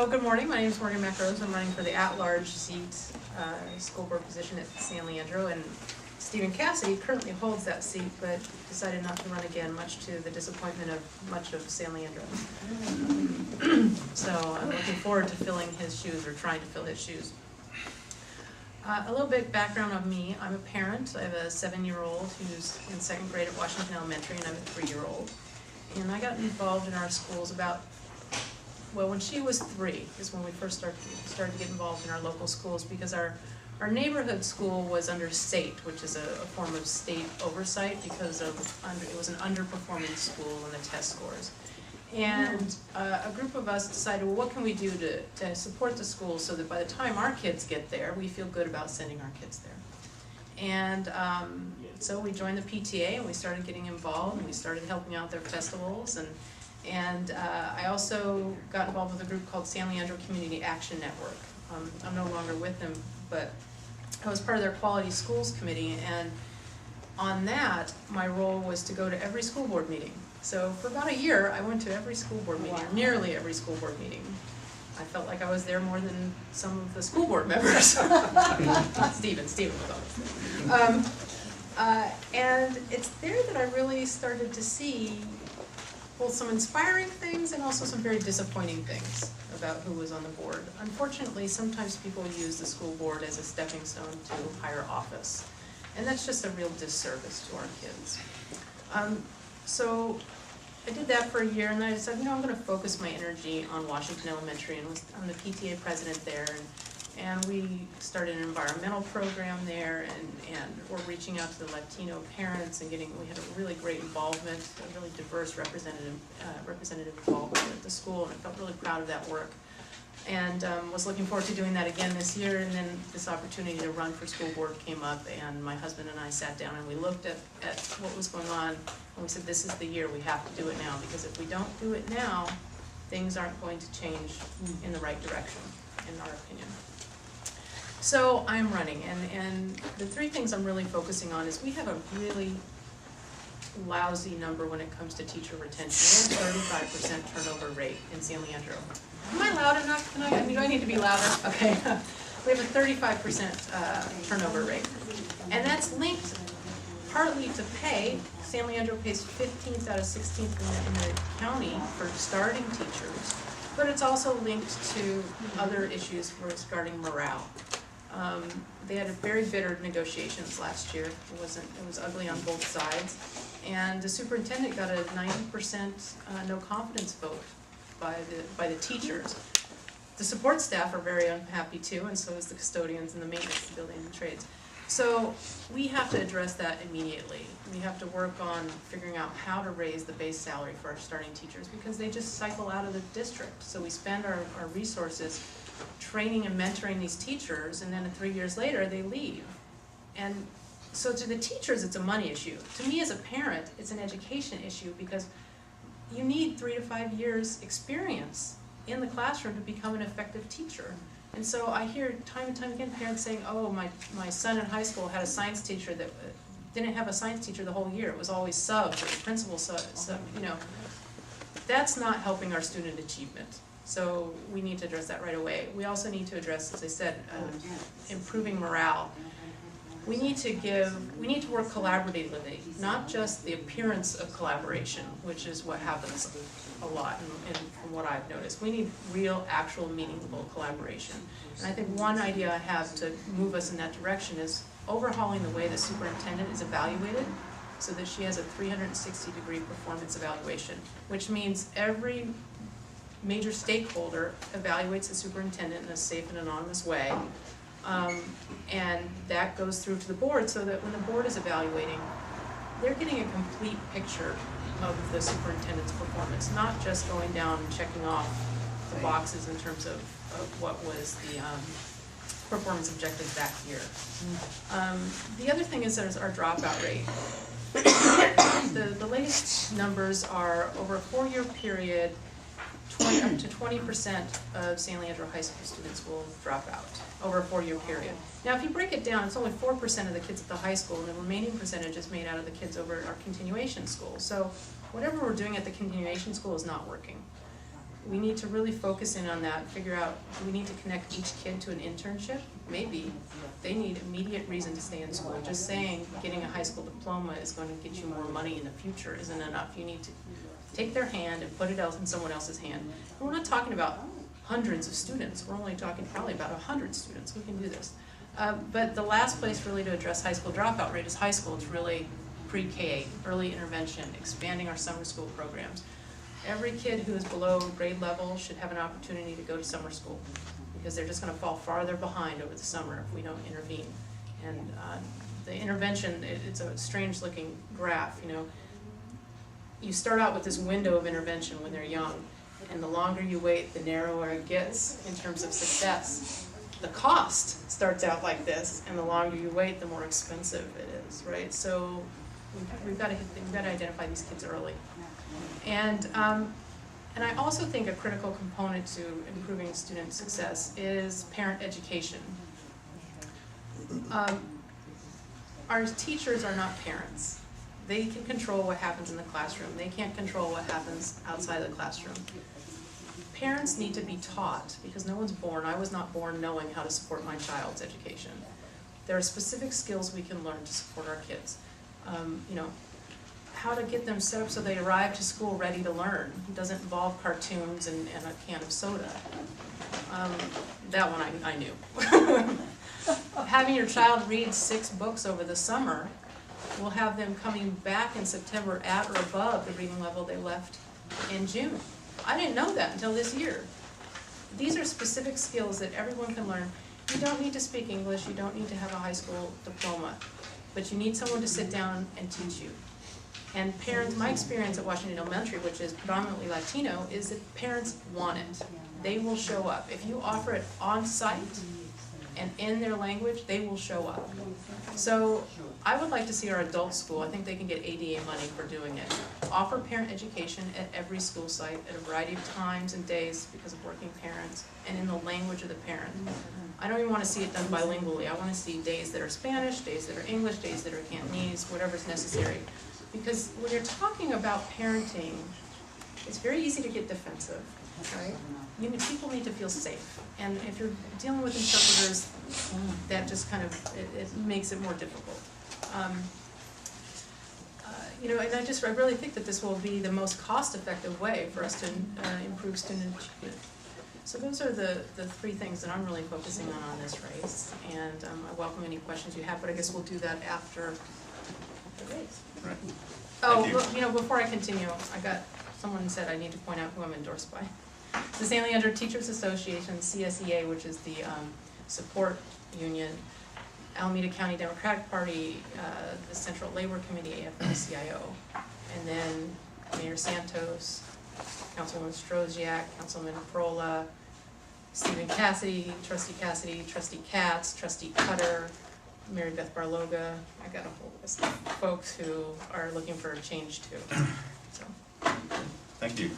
So good morning, my name is Mack-Rose. I'm running for the at-large seat, school board position at San Leandro, and Stephen Cassidy currently holds that seat, but decided not to run again, much to the disappointment of much of San Leandro. So I'm looking forward to filling his shoes, or trying to fill his shoes. A little bit background on me. I'm a parent. I have a 7-year-old who's in 2nd grade at Washington Elementary, and I'm a 3-year-old. And I got involved in our schools when she was 3 is when we first started to get involved in our local schools, because our neighborhood school was under state, which is a form of state oversight, because it was an underperforming school in the test scores. And a group of us decided, well, what can we do to support the school so that by the time our kids get there, we feel good about sending our kids there. And so we joined the PTA, and we started getting involved, and we started helping out their festivals. And I also got involved with a group called San Leandro Community Action Network. I'm no longer with them, but I was part of their Quality Schools Committee, and on that, my role was to go to every school board meeting. So for about a year, I went to every school board meeting, or nearly every school board meeting. I felt like I was there more than some of the school board members. Stephen was always there. And it's there that I really started to see both some inspiring things and also some very disappointing things about who was on the board. Unfortunately, sometimes people use the school board as a stepping stone to higher office, and that's just a real disservice to our kids. So I did that for a year, and then I decided, I'm going to focus my energy on Washington Elementary, and I'm the PTA president there, and we started an environmental program there, and we're reaching out to the Latino parents and we had a really great involvement, a really diverse representative involvement at the school, and I felt really proud of that work. And was looking forward to doing that again this year, and then this opportunity to run for school board came up, and my husband and I sat down and we looked at what was going on, and we said, this is the year, we have to do it now, because if we don't do it now, things aren't going to change in the right direction, in our opinion. So I'm running, and the 3 things I'm really focusing on is we have a really lousy number when it comes to teacher retention. We have 35% turnover rate in San Leandro. Am I loud enough? Do I need to be louder? Okay. We have a 35% turnover rate. And that's linked partly to pay. San Leandro pays 15th out of 16th in the county for starting teachers, but it's also linked to other issues regarding morale. They had a very bitter negotiations last year. It was ugly on both sides. And the superintendent got a 90% no confidence vote by the teachers. The support staff are very unhappy too, and so is the custodians and the maintenance, the building and trades. So we have to address that immediately. We have to work on figuring out how to raise the base salary for our starting teachers, because they just cycle out of the district. So we spend our resources training and mentoring these teachers, and then 3 years later they leave. And so to the teachers, it's a money issue. To me as a parent, it's an education issue, because you need 3 to 5 years experience in the classroom to become an effective teacher. And so I hear time and time again parents saying, oh, my son in high school had a science teacher that didn't have a science teacher the whole year. It was always subs, or the principal subs, That's not helping our student achievement. So we need to address that right away. We also need to address, as I said, improving morale. We need to work collaboratively, not just the appearance of collaboration, which is what happens a lot and from what I've noticed. We need real, actual, meaningful collaboration. And I think one idea I have to move us in that direction is overhauling the way the superintendent is evaluated, so that she has a 360-degree performance evaluation, which means every major stakeholder evaluates the superintendent in a safe and anonymous way. And that goes through to the board, so that when the board is evaluating, they're getting a complete picture of the superintendent's performance, not just going down and checking off the boxes in terms of what was the performance objectives that year. The other thing is there's our dropout rate. The latest numbers are over a 4-year period, up to 20% of San Leandro high school students will drop out over a 4-year period. Now, if you break it down, it's only 4% of the kids at the high school, and the remaining percentage is made out of the kids over at our continuation school. So whatever we're doing at the continuation school is not working. we need to really focus in on that, figure out, do we need to connect each kid to an internship? Maybe. They need immediate reason to stay in school. Just saying getting a high school diploma is going to get you more money in the future isn't enough. You need to take their hand and put it else in someone else's hand. And we're not talking about hundreds of students. We're only talking probably about 100 students. We can do this. But the last place really to address high school dropout rate is high school. It's really pre-K, early intervention, expanding our summer school programs. Every kid who is below grade level should have an opportunity to go to summer school because they're just going to fall farther behind over the summer if we don't intervene. And the intervention, it's a strange looking graph, you know. You start out with this window of intervention when they're young, and the longer you wait, the narrower it gets in terms of success. The cost starts out like this, and the longer you wait, the more expensive it is, right? So we've got to identify these kids early. And I also think a critical component to improving student success is parent education. Our teachers are not parents. They can control what happens in the classroom. They can't control what happens outside the classroom. Parents need to be taught, because no one's born. I was not born knowing how to support my child's education. There are specific skills we can learn to support our kids. You know, how to get them set up so they arrive to school ready to learn. It doesn't involve cartoons and a can of soda. That one I knew. Having your child read 6 books over the summer will have them coming back in September at or above the reading level they left in June. I didn't know that until this year. These are specific skills that everyone can learn. You don't need to speak English, you don't need to have a high school diploma, but you need someone to sit down and teach you. And parents, my experience at Washington Elementary, which is predominantly Latino, is that parents want it. They will show up. If you offer it on site and in their language, they will show up. So I would like to see our adult school, I think they can get ADA money for doing it, offer parent education at every school site at a variety of times and days because of working parents and in the language of the parent. I don't even want to see it done bilingually. I want to see days that are Spanish, days that are English, days that are Cantonese, whatever's necessary. Because when you're talking about parenting, it's very easy to get defensive, right? People need to feel safe. And if you're dealing with interpreters, that just kind of, it makes it more difficult. You know, and I really think that this will be the most cost-effective way for us to improve student achievement. So those are the 3 things that I'm really focusing on this race. And I welcome any questions you have, but I guess we'll do that after the race. Right. Oh, well, you know, before I continue, someone said I need to point out who I'm endorsed by. The San Leandro Teachers Association, CSEA, which is the support union, Alameda County Democratic Party, the Central Labor Committee, AFL-CIO, and then Mayor Santos, Councilwoman Stroziak, Councilman Frola, Stephen Cassidy, Trustee Katz, Trustee Cutter, Mary Beth Barloga. I got a whole list of folks who are looking for a change too. So. Thank you.